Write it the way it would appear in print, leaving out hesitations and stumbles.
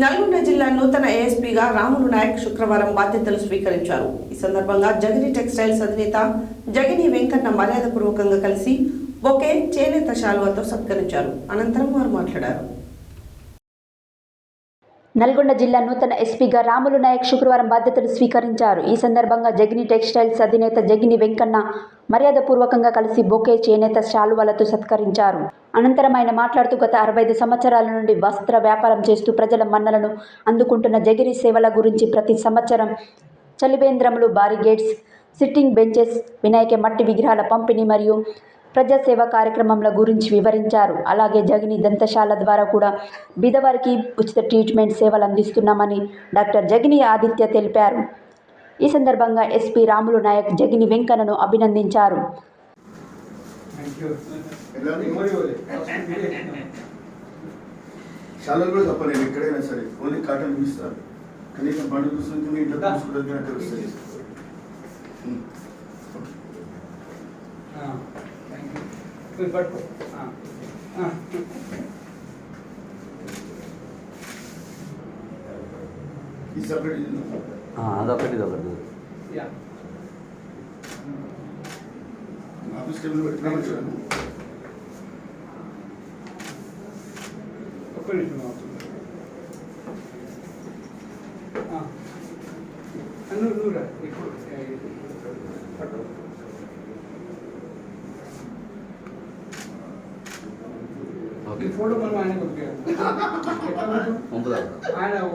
నల్గొండ జిల్లా నూతన ఏఎస్పీగా రాములు నాయక్ శుక్రవారం బాధ్యతలు స్వీకరించారు. ఈ సందర్భంగా జగిని టెక్స్టైల్స్ అధినేత జగిని వెంకన్న మర్యాదపూర్వకంగా కలిసి బొకే చేనేత శాలువాతో సత్కరించారు. అనంతరం వారు మాట్లాడారు. నల్గొండ జిల్లా నూతన ఎస్పీగా రాములు నాయక్ శుక్రవారం బాధ్యతలు స్వీకరించారు. ఈ సందర్భంగా జగిని టెక్స్టైల్స్ అధినేత జగిని వెంకన్న మర్యాదపూర్వకంగా కలిసి బొకే చేనేత శాలువాలతో సత్కరించారు. అనంతరం ఆయన మాట్లాడుతూ గత 65 సంవత్సరాల నుండి వస్త్ర వ్యాపారం చేస్తూ ప్రజల మన్నలను అందుకుంటున్న జగిని సేవల గురించి, ప్రతి సంవత్సరం చలివేంద్రములు, బారిగేట్స్, సిట్టింగ్ బెంచెస్, వినాయక మట్టి విగ్రహాల పంపిణీ మరియు ప్రజాసేవ కార్యక్రమాల గురించి వివరించారు. అలాగే జగిని దంతశాల ద్వారా కూడా బీదవారికి ఉచిత ట్రీట్మెంట్ సేవలు అందిస్తున్నామని డాక్టర్ జగిని ఆదిత్య తెలిపారు. ఈ సందర్భంగా ఎస్పీ రాములు నాయక్ జగిని వెంకన్నను అభినందించారు. ఎక్కడైనా సరే ఓన్లీ కాటన్ ఇస్తారు, కనీసం బండి చూస్తుంది ఇంట్లో తెలుస్తుంది. అదొకటి ఆఫీస్ టేబుల్ పెట్టినా ఓకే ఫోటో మనం ఆయన